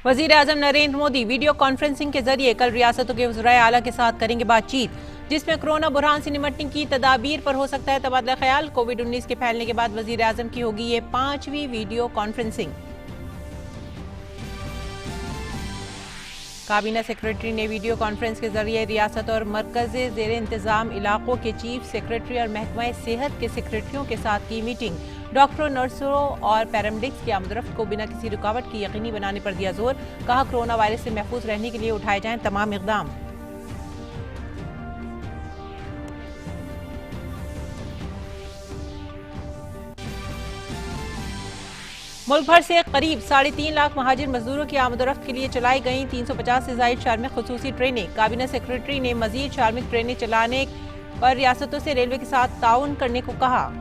वजीर आजम Narendra Modi video conferencing के जरिए कल रियासतों के वज़राए आला के साथ करेंगे बातचीत, जिसमें कोरोना बुरहान से निपटने की तदाबीर पर हो सकता है तबादला ख्याल। कोविड-19 के फैलने के बाद वजीर आजम की होगी ये 5वीं वीडियो कॉन्फ्रेंसिंग। काबीना सेक्रेटरी ने वीडियो कॉन्फ्रेंस के जरिए रियासत और मरकज जेर इंतजाम इलाकों के चीफ सेक्रेटरी और महकमा सेहत के सेक्रेटरियों के साथ की मीटिंग। डॉक्टरों, नर्सों और पैरामेडिक्स की आमदरफ्त को बिना किसी रुकावट की यकीनी बनाने पर दिया जोर। कहा, कोरोना वायरस से महफूज रहने के लिए उठाए जाएं तमाम इकदाम। मुल्क भर से करीब 3.5 लाख महाजिर मजदूरों की आमदरफ्त के लिए चलाई गई 350 से जायद शारमिक खसूसी ट्रेनें। काबीना सेक्रेटरी ने मजीद शारमिक ट्रेनें चलाने पर रियासतों से रेलवे के साथ ताउन करने को कहा।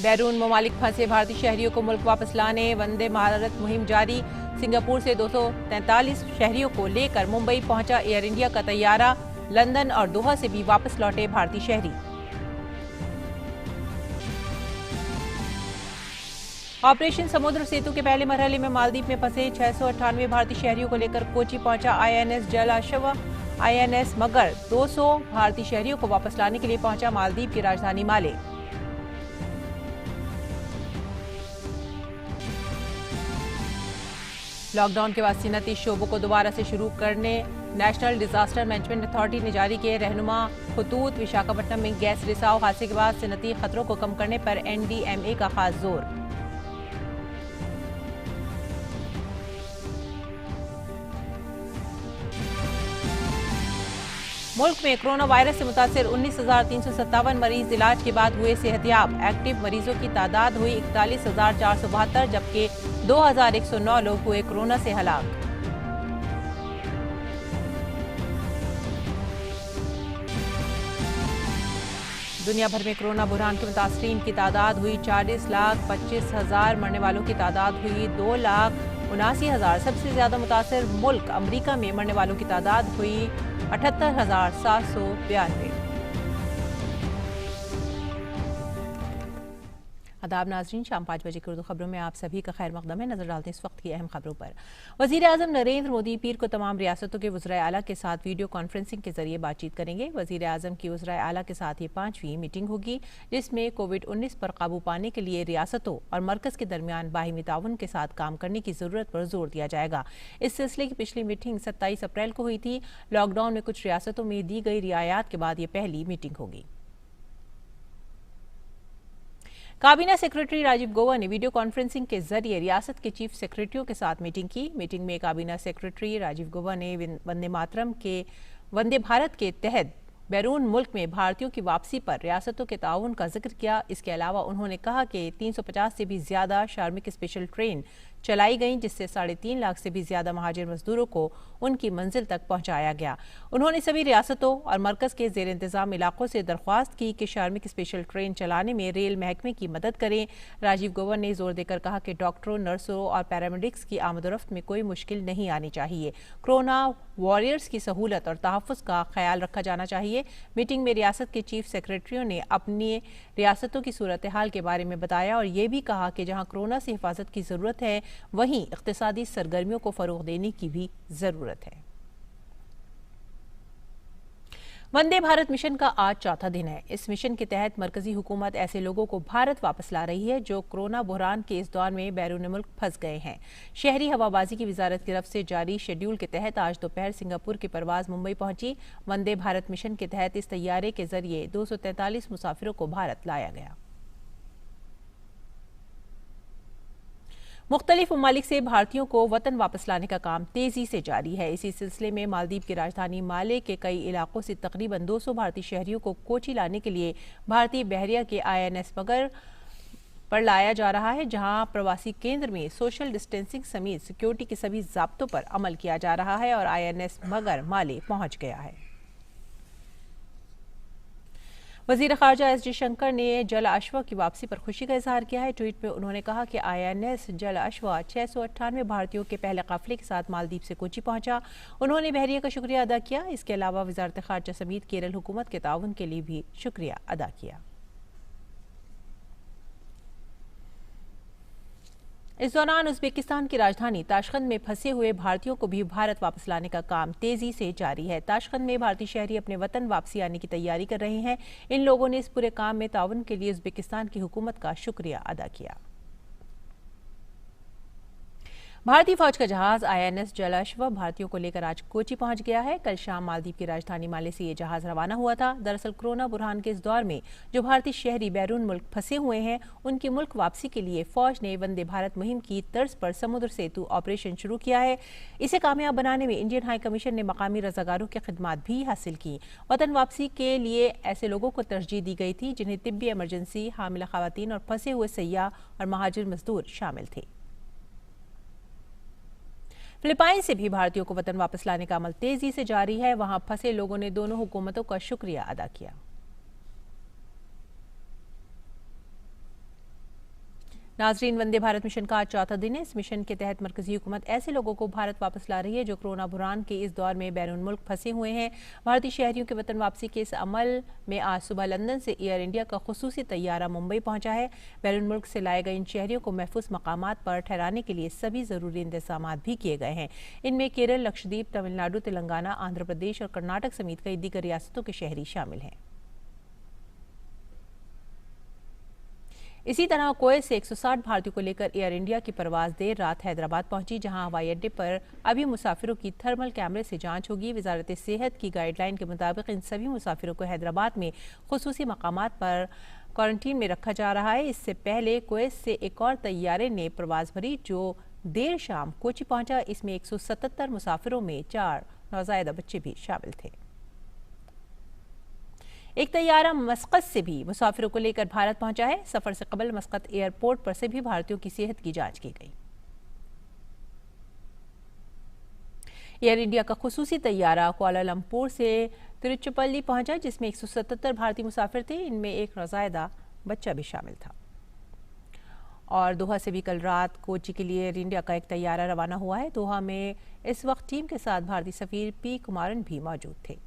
बैरून ममालिक फंसे भारतीय शहरियों को मुल्क वापस लाने वंदे भारत मुहिम जारी। सिंगापुर से 243 शहरियों को लेकर मुंबई पहुंचा एयर इंडिया का तैयारा। लंदन और दोहा से भी वापस लौटे भारतीय शहरी। ऑपरेशन समुद्र सेतु के पहले मरहले में मालदीव में फंसे 698 भारतीय शहरियों को लेकर कोची पहुंचा INS जल अश्व। INS मगर 200 भारतीय शहरियों को वापस लाने के लिए पहुंचा मालदीव की राजधानी माले। लॉकडाउन के बाद सनती शोबों को दोबारा से शुरू करने नेशनल डिजास्टर मैनेजमेंट अथॉरिटी ने जारी किए रहनुमा खतूत। विशाखापट्टनम में गैस रिसाव हादसे के बाद सनती खतरों को कम करने पर NDMA का खास जोर। मुल्क में कोरोना वायरस से मुतासिर 19,357 मरीज इलाज के बाद हुए सेहतयाब। एक्टिव मरीजों की तादाद हुई 41,472, जबकि 2,109 लोग हुए कोरोना से हलाक। दुनिया भर में कोरोना बुरहान के मुतासरीन की तादाद हुई 40,25,000, मरने वालों की तादाद हुई 2,79,000। सबसे ज्यादा मुतासर मुल्क अमरीका में मरने वालों की तादाद हुई 78,792। आदाब नाजरीन, शाम 5 बजे की उर्दू खबरों में आप सभी का खैर मकदम है। नजर डालते हैं इस वक्त की अहम खबरों पर। वजीर आजम नरेंद्र मोदी पीर को तमाम रियासतों के वज़राए आला के साथ वीडियो कॉन्फ्रेंसिंग के जरिए बातचीत करेंगे। वजीर आजम की वज़राए आला के साथ ये 5वीं मीटिंग होगी, जिसमें कोविड-19 पर काबू पाने के लिए रियासतों और मरकज के दरमियान बाहिमी ताउन के साथ काम करने की जरूरत पर जोर दिया जाएगा। इस सिलसिले की पिछली मीटिंग 27 अप्रैल को हुई थी। लॉकडाउन में कुछ रियासतों में दी गई रियायत के बाद ये पहली मीटिंग होगी। काबीना सेक्रेटरी राजीव गौबा ने वीडियो कॉन्फ्रेंसिंग के जरिए रियासत के चीफ सेक्रेटरियों के साथ मीटिंग की। मीटिंग में काबीना सेक्रेटरी राजीव गौबा ने वंदे भारत के तहत बैरून मुल्क में भारतीयों की वापसी पर रियासतों के ताउन का जिक्र किया। इसके अलावा उन्होंने कहा कि 350 से भी ज्यादा शारमिक स्पेशल ट्रेन चलाई गई, जिससे 3.5 लाख से भी ज्यादा महाजिर मजदूरों को उनकी मंजिल तक पहुंचाया गया। उन्होंने सभी रियासतों और मरकज के जेर इंतजाम इलाकों से दरख्वास्त की कि शारमिक स्पेशल ट्रेन चलाने में रेल महकमे की मदद करें। राजीव गौबा ने जोर देकर कहा कि डॉक्टरों, नर्सों और पैरामेडिक्स की आमदरफ्त में कोई मुश्किल नहीं आनी चाहिए। कोरोना वॉरियर्स की सहूलत और तहफ़्फ़ुज़ का ख्याल रखा जाना चाहिए। मीटिंग में रियासत के चीफ सेक्रेटरियों ने अपनी रियासतों की सूरत हाल के बारे में बताया और ये भी कहा कि जहां कोरोना से हिफाजत की जरूरत है, वहीं इक़्तिसादी सरगर्मियों को फरोग देने की भी जरूरत है। वंदे भारत मिशन का आज चौथा दिन है। इस मिशन के तहत मरकजी हुकूमत ऐसे लोगों को भारत वापस ला रही है जो कोरोना बुहरान के इस दौर में बैरून मुल्क फंस गए हैं। शहरी हवाबाजी की वजारत की तरफ से जारी शेड्यूल के तहत आज दोपहर सिंगापुर की परवाज मुंबई पहुंची। वंदे भारत मिशन के तहत इस तैयारे के जरिए 243 मुसाफिरों को भारत लाया गया। मुख्तलिफ ममालिक से भारतीयों को वतन वापस लाने का काम तेजी से जारी है। इसी सिलसिले में मालदीव की राजधानी माले के कई इलाकों से तकरीबन 200 भारतीय शहरियों को कोची लाने के लिए भारतीय बहरिया के INS मगर पर लाया जा रहा है, जहां प्रवासी केंद्र में सोशल डिस्टेंसिंग समेत सिक्योरिटी के सभी ज़ाब्तों पर अमल किया जा रहा है और INS मगर माले पहुंच गया है। वजीर खारजा S जयशंकर ने जल अश्व की वापसी पर खुशी का इजहार किया है। ट्वीट में उन्होंने कहा कि INS जल अश्व 698 भारतीयों के पहले काफिले के साथ मालदीव से कोची पहुंचा। उन्होंने बहरिया का शुक्रिया अदा किया। इसके अलावा वजारत खारजा समेत केरल हुकूमत के ताउन के लिए भी शुक्रिया अदा किया। इस दौरान उज्बेकिस्तान की राजधानी ताशकंद में फंसे हुए भारतीयों को भी भारत वापस लाने का काम तेजी से जारी है। ताशकंद में भारतीय शहरी अपने वतन वापसी आने की तैयारी कर रहे हैं। इन लोगों ने इस पूरे काम में ताउन के लिए उज्बेकिस्तान की हुकूमत का शुक्रिया अदा किया। भारतीय फौज का जहाज आईएनएस जलाश्व भारतीयों को लेकर आज कोची पहुंच गया है। कल शाम मालदीव की राजधानी माले से ये जहाज रवाना हुआ था। दरअसल कोरोना बुरहान के इस दौर में जो भारतीय शहरी बैरून मुल्क फंसे हुए हैं, उनकी मुल्क वापसी के लिए फौज ने वंदे भारत मुहिम की तर्ज पर समुद्र सेतु ऑपरेशन शुरू किया है। इसे कामयाब बनाने में इंडियन हाई कमीशन ने मकामी रजाकारों की खिदमत भी हासिल की। वतन वापसी के लिए ऐसे लोगों को तरजीह दी गई थी जिन्हें तिब्बी इमरजेंसी, हामिला खवातीन और फंसे हुए सयाह और महाजिर मजदूर शामिल थे। फिलिपाइंस से भी भारतीयों को वतन वापस लाने का अमल तेजी से जारी है। वहां फंसे लोगों ने दोनों हुकूमतों का शुक्रिया अदा किया। नाजरीन, वंदे भारत मिशन का आज चौथा दिन है। इस मिशन के तहत मरकजी हुकूमत ऐसे लोगों को भारत वापस ला रही है जो कोरोना बुरहान के इस दौर में बैरून मुल्क फंसे हुए हैं। भारतीय शहरियों के वतन वापसी के इस अमल में आज सुबह लंदन से एयर इंडिया का खुसूसी तैयारा मुंबई पहुंचा है। बैरून मुल्क से लाए गए इन शहरियों को महफूज मकामात पर ठहराने के लिए सभी जरूरी इंतजाम भी किए गए हैं। इनमें केरल, लक्षद्वीप, तमिलनाडु, तेलंगाना, आंध्र प्रदेश और कर्नाटक समेत कई दीगर रियासतों के शहरी शामिल हैं। इसी तरह कुवैत से 160 भारतीयों को लेकर एयर इंडिया की परवाज देर रात हैदराबाद पहुंची, जहां हवाई अड्डे पर अभी मुसाफिरों की थर्मल कैमरे से जांच होगी। वजारत सेहत की गाइडलाइन के मुताबिक इन सभी मुसाफिरों को हैदराबाद में खुसूसी मकामात पर क्वारंटीन में रखा जा रहा है। इससे पहले कुवैत से एक और तैयारे ने परवाज भरी जो देर शाम कोची पहुंचा। इसमें 177 मुसाफिरों में 4 नौज़ायदा बच्चे भी शामिल थे। एक तैयारा मस्कत से भी मुसाफिरों को लेकर भारत पहुंचा है। सफर से कबल मस्कत एयरपोर्ट पर से भी भारतीयों की सेहत की जांच की गई। एयर इंडिया का खुसूसी तैयारा कुआलालंपुर से तिरुचिरापल्ली पहुंचा, जिसमें 177 भारतीय मुसाफिर थे। इनमें एक नौज़ायदा बच्चा भी शामिल था। और दोहा से भी कल रात कोची के लिए एयर इंडिया का एक तैयारा रवाना हुआ है। दोहा में इस वक्त टीम के साथ भारतीय सफीर पी कुमारन भी मौजूद थे।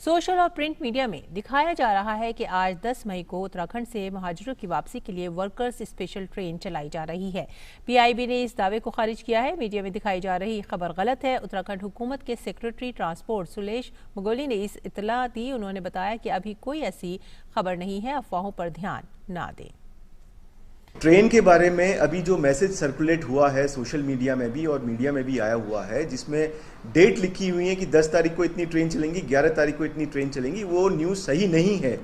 सोशल और प्रिंट मीडिया में दिखाया जा रहा है कि आज 10 मई को उत्तराखंड से महाजिरों की वापसी के लिए वर्कर्स स्पेशल ट्रेन चलाई जा रही है। पीआईबी ने इस दावे को खारिज किया है। मीडिया में दिखाई जा रही खबर गलत है। उत्तराखंड हुकूमत के सेक्रेटरी ट्रांसपोर्ट सुलेश मुगोली ने इस इत्तला दी। उन्होंने बताया कि अभी कोई ऐसी खबर नहीं है, अफवाहों पर ध्यान ना दें। ट्रेन के बारे में अभी जो मैसेज सर्कुलेट हुआ है सोशल मीडिया में भी और मीडिया में भी आया हुआ है, जिसमें डेट लिखी हुई है कि 10 तारीख को इतनी ट्रेन चलेंगी, 11 तारीख को इतनी ट्रेन चलेंगी, वो न्यूज़ सही नहीं है।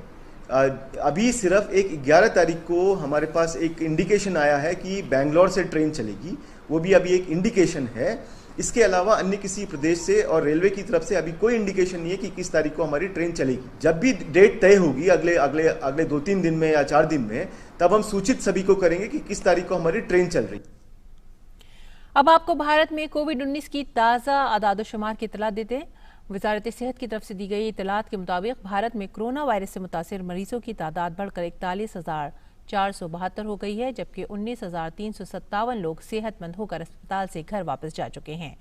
अभी सिर्फ एक 11 तारीख को हमारे पास एक इंडिकेशन आया है कि बेंगलोर से ट्रेन चलेगी, वो भी अभी एक इंडिकेशन है। इसके अलावा अन्य किसी प्रदेश से और रेलवे की तरफ से अभी कोई इंडिकेशन नहीं है कि किस तारीख को हमारी ट्रेन चलेगी। जब भी डेट तय होगी अगले 2-3 दिन में या 4 दिन में, तब हम सूचित सभी को करेंगे कि किस तारीख को हमारी ट्रेन चल रही। अब आपको भारत में कोविड-19 की ताज़ा आदाद-ओ-शुमार की इत्तला देते हैं। वजारत सेहत की तरफ से दी गई इत्तलात के मुताबिक भारत में कोरोना वायरस से मुतासिर मरीजों की तादाद बढ़कर 41,472 हो गई है, जबकि 19,357 लोग सेहतमंद होकर अस्पताल से घर वापस जा चुके हैं।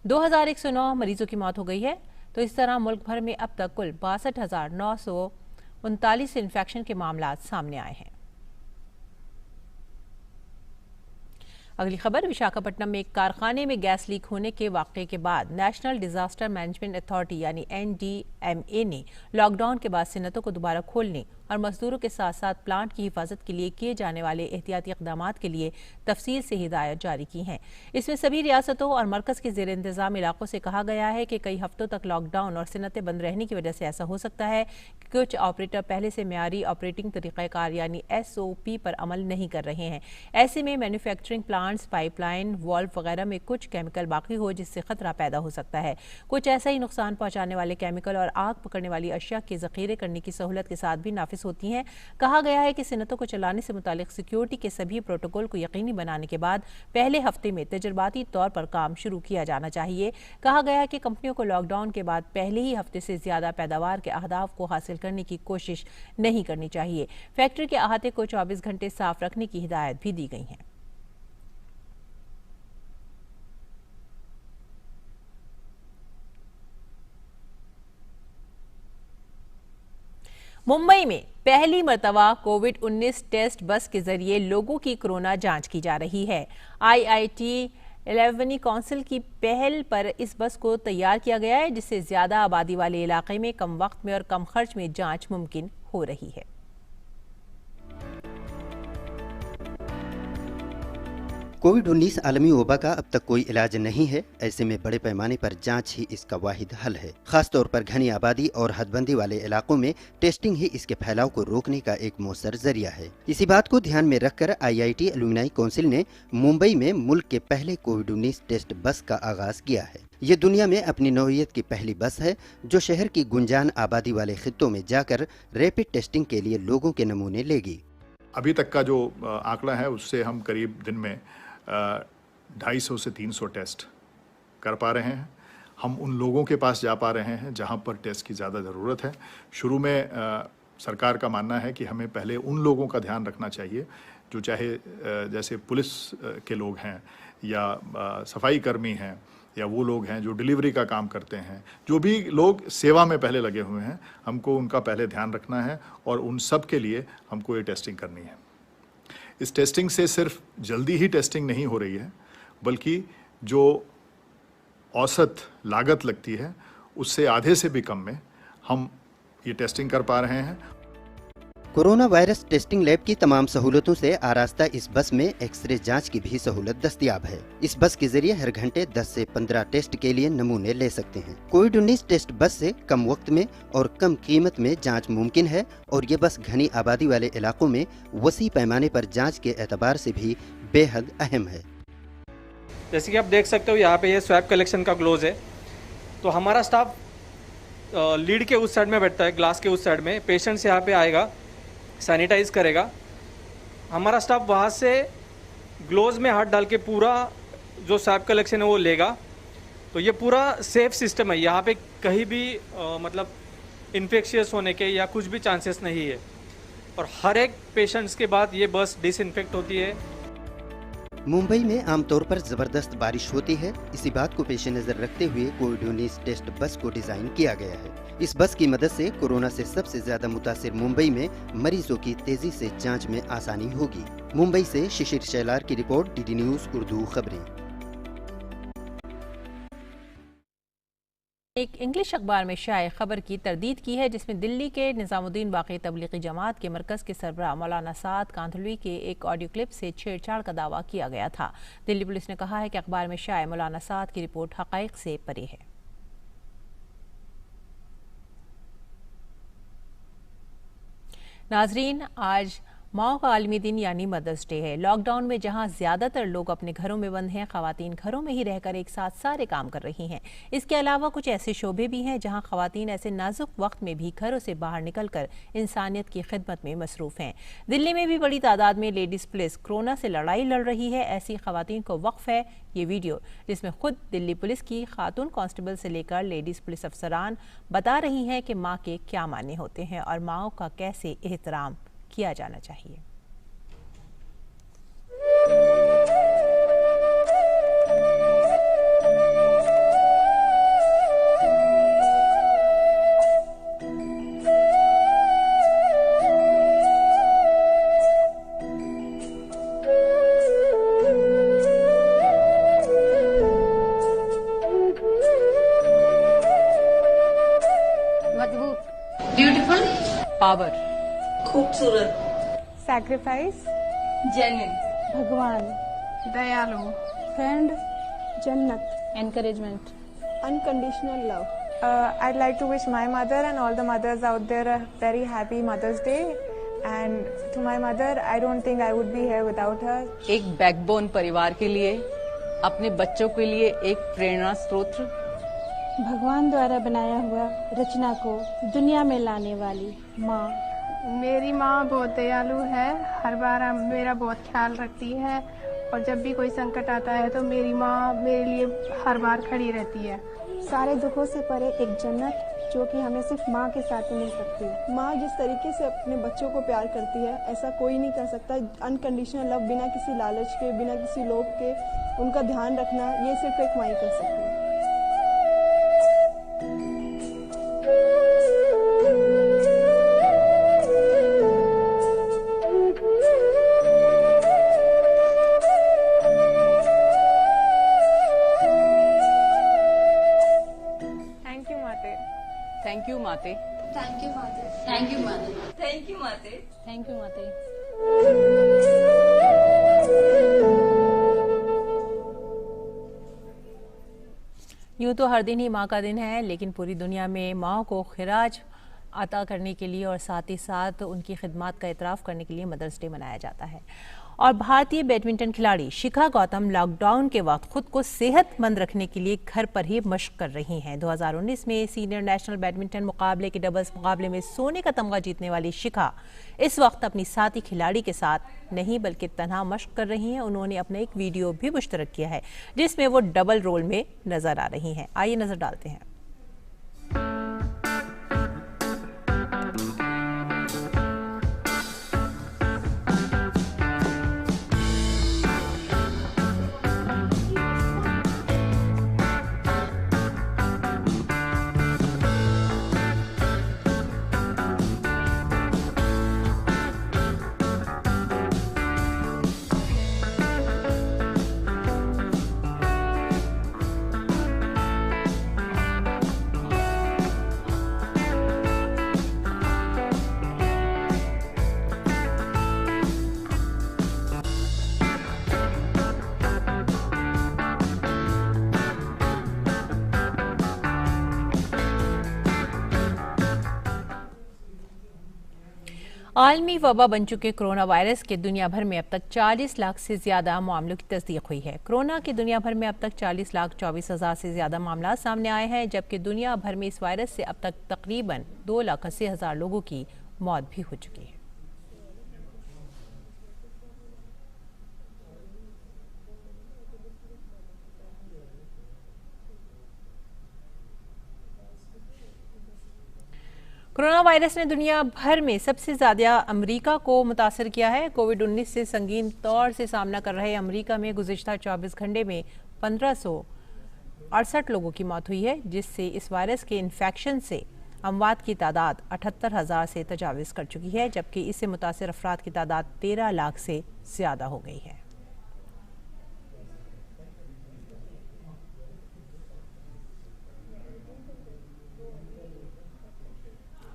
2,109 मरीजों की मौत हो गई है। तो इस तरह मुल्क भर में अब तक कुल 62,939 इन्फेक्शन के मामला सामने आए हैं। अगली खबर, विशाखापट्टनम में एक कारखाने में गैस लीक होने के वाकये के बाद नेशनल डिजास्टर मैनेजमेंट अथॉरिटी यानी NDMA ने लॉकडाउन के बाद सनतों को दोबारा खोलने और मजदूरों के साथ साथ प्लांट की हिफाजत के लिए किए जाने वाले एहतियाती इकदाम के लिए तफसील से हिदायत जारी की हैं। इसमें सभी रियासतों और मरकज के जेर इंतजाम इलाकों से कहा गया है कि कई हफ्तों तक लॉकडाउन और सनतें बंद रहने की वजह से ऐसा हो सकता है कि कुछ ऑपरेटर पहले से म्यारी ऑपरेटिंग तरीक़ाकार यानी SOP पर अमल नहीं कर रहे हैं। ऐसे में मैन्युफैक्चरिंग प्लांट्स, पाइपलाइन, वॉल्व वगैरह में कुछ केमिकल बाकी हो, जिससे खतरा पैदा हो सकता है। कुछ ऐसा ही नुकसान पहुंचाने वाले केमिकल और आग पकड़ने वाली अशिया के जखीरे करने की सहूलत के साथ भी नाफिज होती हैं। कहा गया है कि सनतों को चलाने से मुतालिक सिक्योरिटी के सभी प्रोटोकॉल को यकीनी बनाने के बाद पहले हफ्ते में तजर्बाती तौर पर काम शुरू किया जाना चाहिए। कहा गया है कि कंपनियों को लॉकडाउन के बाद पहले ही हफ्ते से ज्यादा पैदावार के अहदाफ को हासिल करने की कोशिश नहीं करनी चाहिए। फैक्ट्री के अहाते को 24 घंटे साफ रखने की हिदायत भी दी गई है। मुंबई में पहली मर्तबा कोविड-19 टेस्ट बस के जरिए लोगों की कोरोना जांच की जा रही है। IIT 11वीं काउंसिल की पहल पर इस बस को तैयार किया गया है, जिससे ज्यादा आबादी वाले इलाके में कम वक्त में और कम खर्च में जांच मुमकिन हो रही है। कोविड-19 आलमी वबा का अब तक कोई इलाज नहीं है। ऐसे में बड़े पैमाने पर जांच ही इसका वाहिद हल है। खासतौर पर घनी आबादी और हदबंदी वाले इलाकों में टेस्टिंग ही इसके फैलाव को रोकने का एक मौसर जरिया है। इसी बात को ध्यान में रखकर IIT एलुमनाई काउंसिल ने मुंबई में मुल्क के पहले कोविड-19 टेस्ट बस का आगाज किया है। ये दुनिया में अपनी नौइयत की पहली बस है जो शहर की गुंजान आबादी वाले खित्तों में जाकर रैपिड टेस्टिंग के लिए लोगों के नमूने लेगी। अभी तक का जो आंकड़ा है उससे हम करीब दिन में 250 से 300 टेस्ट कर पा रहे हैं। हम उन लोगों के पास जा पा रहे हैं जहां पर टेस्ट की ज़्यादा ज़रूरत है। शुरू में सरकार का मानना है कि हमें पहले उन लोगों का ध्यान रखना चाहिए जो चाहे जैसे पुलिस के लोग हैं या सफाई कर्मी हैं या वो लोग हैं जो डिलीवरी का काम करते हैं, जो भी लोग सेवा में पहले लगे हुए हैं, हमको उनका पहले ध्यान रखना है और उन सब के लिए हमको ये टेस्टिंग करनी है। इस टेस्टिंग से सिर्फ जल्दी ही टेस्टिंग नहीं हो रही है, बल्कि जो औसत लागत लगती है उससे आधे से भी कम में हम ये टेस्टिंग कर पा रहे हैं। कोरोना वायरस टेस्टिंग लैब की तमाम सहूलतों से आरास्ता इस बस में एक्सरे जांच की भी सहूलत दस्तयाब है। इस बस के जरिए हर घंटे 10 से 15 टेस्ट के लिए नमूने ले सकते हैं। कोविड-19 टेस्ट बस से कम वक्त में और कम कीमत में जांच मुमकिन है और ये बस घनी आबादी वाले इलाकों में वसी पैमाने पर जांच के एतबार से भी बेहद अहम है। जैसे कि आप देख सकते हो यहाँ पे ये स्वैब कलेक्शन का ग्लोज है, तो हमारा स्टाफ लीड के उस साइड में बैठता है, ग्लास के उस साइड में। पेशेंट्स यहाँ पे आएगा, सैनिटाइज करेगा, हमारा स्टाफ वहाँ से ग्लोव्स में हाथ डाल के पूरा जो स्वैब कलेक्शन है वो लेगा। तो ये पूरा सेफ सिस्टम है, यहाँ पे कहीं भी मतलब इन्फेक्शियस होने के या कुछ भी चांसेस नहीं है। और हर एक पेशेंट्स के बाद ये बस डिसइंफेक्ट होती है। मुंबई में आमतौर पर जबरदस्त बारिश होती है। इसी बात को पेश नजर रखते हुए कोविड-19 टेस्ट बस को डिजाइन किया गया है। इस बस की मदद से कोरोना से सबसे ज्यादा मुतासिर मुंबई में मरीजों की तेजी से जांच में आसानी होगी। मुंबई से शिशिर शैलार की रिपोर्ट, DD न्यूज उर्दू खबरें। एक इंग्लिश अखबार में शाये खबर की तरदीद की है, जिसमें दिल्ली के निजामुद्दीन बाकी तबलीगी जमात के मरकज़ के सरबराह मौलाना साद कांधलवी के एक ऑडियो क्लिप से छेड़छाड़ का दावा किया गया था। दिल्ली पुलिस ने कहा है कि अखबार में शाये मौलाना साद की रिपोर्ट हक़ाइक़ से परे है। नाजरीन, आज माओ का आलमी दिन यानी मदर्स डे है। लॉकडाउन में जहां ज्यादातर लोग अपने घरों में बंद हैं, खवातीन घरों में ही रहकर एक साथ सारे काम कर रही हैं। इसके अलावा कुछ ऐसे शोबे भी हैं जहां खवातीन ऐसे नाजुक वक्त में भी घरों से बाहर निकलकर इंसानियत की खिदमत में मसरूफ हैं। दिल्ली में भी बड़ी तादाद में लेडीज पुलिस कोरोना से लड़ाई लड़ रही है। ऐसी खवातीन को वक्फ है ये वीडियो, जिसमें खुद दिल्ली पुलिस की खातून कांस्टेबल से लेकर लेडीज पुलिस अफसरान बता रही हैं कि माँ के क्या माने होते हैं और माओ का कैसे एहतराम किया जाना चाहिए। मजबूत, ब्यूटीफुल, पावर, खूबसूरत, सैक्रिफाइस, जेन्युइन, भगवान, दयालु, फ्रेंड, जन्नत, encouragement, unconditional love. I'd like to wish my mother and all the mothers out there a very happy Mother's Day. And to my mother, I don't think I would be here without her. एक backbone परिवार के लिए, अपने बच्चों के लिए एक प्रेरणा स्रोत, भगवान द्वारा बनाया हुआ रचना को दुनिया में लाने वाली माँ। मेरी माँ बहुत दयालु है, हर बार मेरा बहुत ख्याल रखती है और जब भी कोई संकट आता है तो मेरी माँ मेरे लिए हर बार खड़ी रहती है। सारे दुखों से परे एक जन्नत जो कि हमें सिर्फ माँ के साथ ही मिल सकती है। माँ जिस तरीके से अपने बच्चों को प्यार करती है ऐसा कोई नहीं कर सकता। अनकंडीशनल लव, बिना किसी लालच के, बिना किसी लोभ के उनका ध्यान रखना, ये सिर्फ एक माँ ही कर सकती है। माते। थैंक यू माते। थैंक यू माते। थैंक यू माते। थैंक यू माते। थैंक यू माते। यूँ तो हर दिन ही माँ का दिन है, लेकिन पूरी दुनिया में माँ को खिराज अता करने के लिए और साथ ही साथ उनकी खिदमत का इतराफ़ करने के लिए मदर्स डे मनाया जाता है। और भारतीय बैडमिंटन खिलाड़ी शिखा गौतम लॉकडाउन के वक्त खुद को सेहतमंद रखने के लिए घर पर ही मशक कर रही हैं। 2019 में सीनियर नेशनल बैडमिंटन मुकाबले के डबल्स मुकाबले में सोने का तमगा जीतने वाली शिखा इस वक्त अपनी साथी खिलाड़ी के साथ नहीं बल्कि तन्हा मशक कर रही हैं। उन्होंने अपना एक वीडियो भी मुश्तरक किया है जिसमें वो डबल रोल में नजर आ रही हैं। आइए नजर डालते हैं। आलमी वबा बन चुके कोरोना वायरस के दुनिया भर में अब तक 40 लाख से ज्यादा मामलों की तस्दीक हुई है। कोरोना के दुनिया भर में अब तक 40,24,000 से ज्यादा मामला सामने आए हैं, जबकि दुनिया भर में इस वायरस से अब तक तकरीबन 2,80,000 लोगों की मौत भी हो चुकी है। कोरोना वायरस ने दुनिया भर में सबसे ज्यादा अमेरिका को मुतासर किया है। कोविड-19 से संगीन तौर से सामना कर रहे अमेरिका में गुज़िश्ता 24 घंटे में 1568 लोगों की मौत हुई है, जिससे इस वायरस के इन्फेक्शन से अमवात की तादाद 78,000 से तजाविज कर चुकी है, जबकि इससे मुतासर अफराद की तादाद 13 लाख से ज्यादा हो गई है।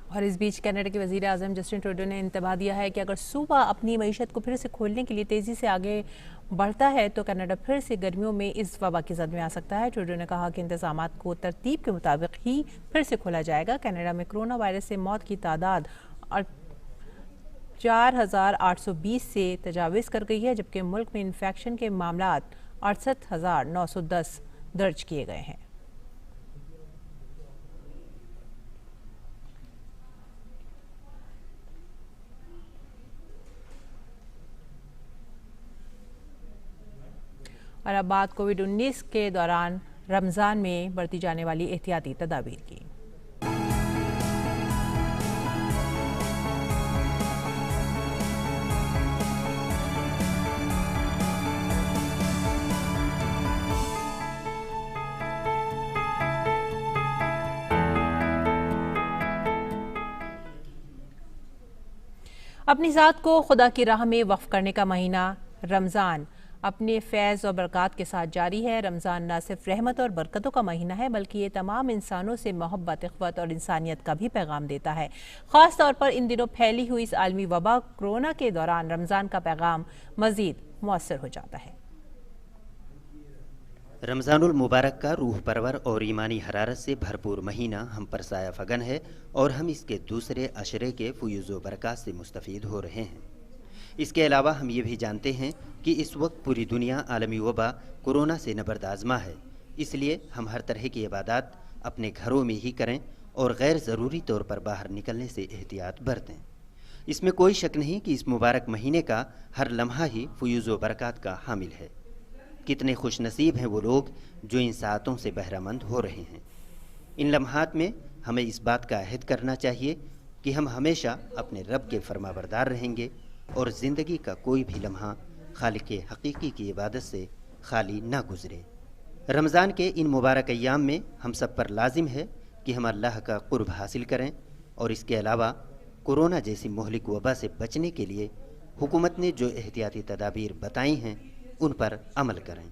और इस बीच कनाडा के वज़ीर आज़म जस्टिन ट्रूडो ने इंतबाह दिया है कि अगर सूबा अपनी मईशत को फिर से खोलने के लिए तेज़ी से आगे बढ़ता है तो कनाडा फिर से गर्मियों में इस वबा की जद में आ सकता है। ट्रूडो ने कहा कि इंतजामात को तरतीब के मुताबिक ही फिर से खोला जाएगा। कनाडा में कोरोना वायरस से मौत की तादाद 4,820 से तजाविज़ कर गई है, जबकि मुल्क में इन्फेक्शन के मामला 68,910 दर्ज किए गए हैं। और अब बात कोविड-19 के दौरान रमज़ान में बरती जाने वाली एहतियाती तदाबीर की। अपनी ज़ात को खुदा की राह में वक्फ करने का महीना रमज़ान अपने फैज़ और बरक़ात के साथ जारी है। रमज़ान न सिर्फ रहमत और बरकतों का महीना है, बल्कि ये तमाम इंसानों से मोहब्बत, इख़्वत और इंसानियत का भी पैगाम देता है। ख़ास तौर पर इन दिनों फैली हुई इस आलमी वबा कोरोना के दौरान रमज़ान का पैगाम मज़ीद मौसर हो जाता है। रमज़ानुल मुबारक का रूह परवर और ईमानी हरारत से भरपूर महीना हम पर साया फगन है और हम इसके दूसरे अशरे के फयूज़ व बरक़ात से मुस्तफ़ीद हो रहे हैं। इसके अलावा हम ये भी जानते हैं कि इस वक्त पूरी दुनिया आलमी वबा कोरोना से नबर्दाज़मा है, इसलिए हम हर तरह की इबादत अपने घरों में ही करें और गैर ज़रूरी तौर पर बाहर निकलने से एहतियात बरतें। इसमें कोई शक नहीं कि इस मुबारक महीने का हर लम्हा ही फयूज़ व बरक़ात का हामिल है। कितने खुश नसीब हैं वो लोग जो इन सातों से बहरामंद हो रहे हैं। इन लम्हात में हमें इस बात का अहद करना चाहिए कि हम हमेशा अपने रब के फरमाबरदार रहेंगे और ज़िंदगी का कोई भी लम्हा खालिक हकीकी की इबादत से खाली ना गुजरे। रमज़ान के इन मुबारक अय्याम में हम सब पर लाजिम है कि हम अल्लाह का कुर्ब हासिल करें और इसके अलावा कोरोना जैसी मुहलिक वबा से बचने के लिए हुकूमत ने जो एहतियाती तदाबीर बताई हैं उन पर अमल करें।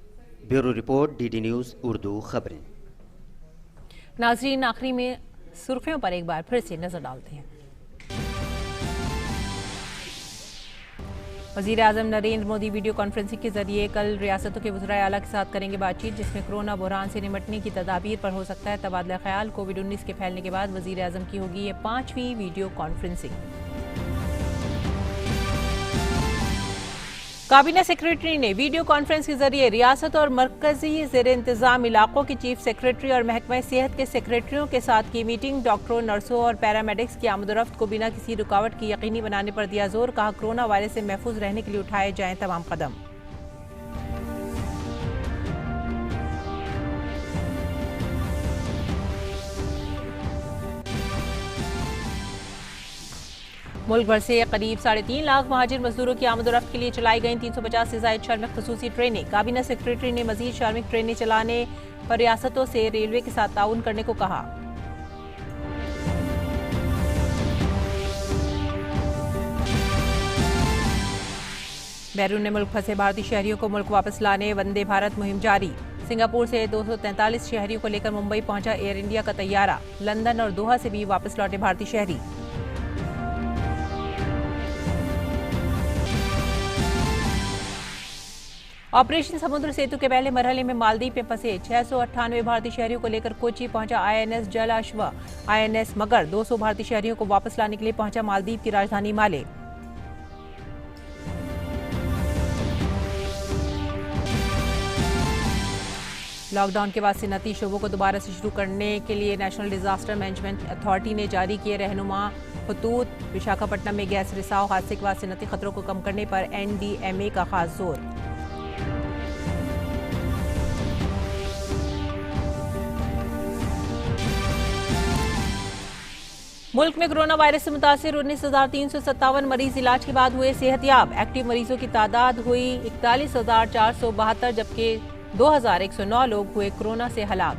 Bureau report, DD news Urdu खबरें। नाजरीन, आखिरी में सुर्खियों पर एक बार फिर से नजर डालते हैं। वज़ीर आज़म नरेंद्र मोदी वीडियो कॉन्फ्रेंसिंग के जरिए कल रियासतों के वज़राए आला के साथ करेंगे बातचीत, जिसमें कोरोना बहरान से निपटने की तदाबीर पर हो सकता है तबादला ख्याल। कोविड-19 के फैलने के बाद वज़ीर आज़म की होगी ये 5वीं वीडियो कॉन्फ्रेंसिंग। काबीना सेक्रेटरी ने वीडियो कॉन्फ्रेंस के जरिए रियासत और मरकजी ज़ेर इंतजाम इलाकों के चीफ सेक्रेटरी और महकमा सेहत के सेक्रेटरियों के साथ की मीटिंग। डॉक्टरों, नर्सों और पैरामेडिक्स की आमदोरफ्त को बिना किसी रुकावट की यकीनी बनाने पर दिया जोर। कहा, कोरोना वायरस से महफूज रहने के लिए उठाए जाएं तमाम कदम। मुल्क भर से करीब 3.5 लाख महाजिर मजदूरों की आमदोरफ्त के लिए चलाई गई 350 से ज़ायद श्रमिक खसूसी ट्रेनें। काबीना सेक्रेटरी ने मजीद श्रमिक ट्रेनें चलाने पर रियासतों से रेलवे के साथ ताउन करने को कहा। बैरून मुल्क फंसे भारतीय शहरियों को मुल्क वापस लाने वंदे भारत मुहिम जारी। सिंगापुर से 243 शहरियों को लेकर मुंबई पहुंचा एयर इंडिया का तैयारा। लंदन और दोहा से भी वापस लौटे भारतीय शहरी। ऑपरेशन समुद्र सेतु के पहले मरहले में मालदीव में फंसे 698 भारतीय शहरियों को लेकर कोची पहुंचा INS जल अश्व। INS मगर 200 भारतीय शहरियों को वापस लाने के लिए पहुंचा मालदीव की राजधानी माले। लॉकडाउन के बाद सिन्नती शोबों को दोबारा से शुरू करने के लिए नेशनल डिजास्टर मैनेजमेंट अथॉरिटी ने जारी किए रहनुमा खतूत। विशाखापट्टनम में गैस रिसाव हादसे के बाद सिन्नती खतरों को कम करने पर NDMA का खास जोर। मुल्क में कोरोना वायरस से मुतासिर 19,357 मरीज इलाज के बाद हुए सेहतयाब। एक्टिव मरीजों की तादाद हुई 41,472, जबकि 2,109 लोग हुए कोरोना से हलाक।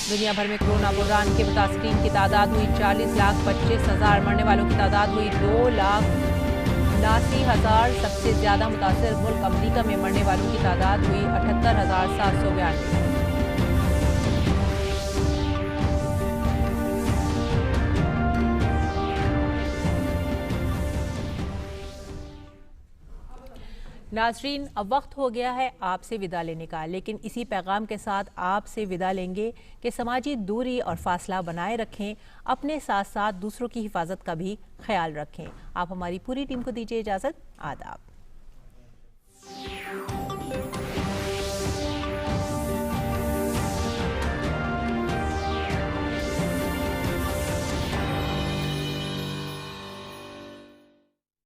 दुनिया भर में कोरोना बहरान के मुतासरीन की तादाद हुई 40,25,000, मरने वालों की तादाद हुई 2,79,000। सबसे ज्यादा मुतासिर मुल्क अमेरिका में मरने वालों की तादाद हुई 78,792। नाजरीन, अब वक्त हो गया है आपसे विदा लेने का, लेकिन इसी पैगाम के साथ आपसे विदा लेंगे कि समाजी दूरी और फासला बनाए रखें, अपने साथ साथ दूसरों की हिफाजत का भी ख्याल रखें। आप हमारी पूरी टीम को दीजिए इजाज़त। आदाब।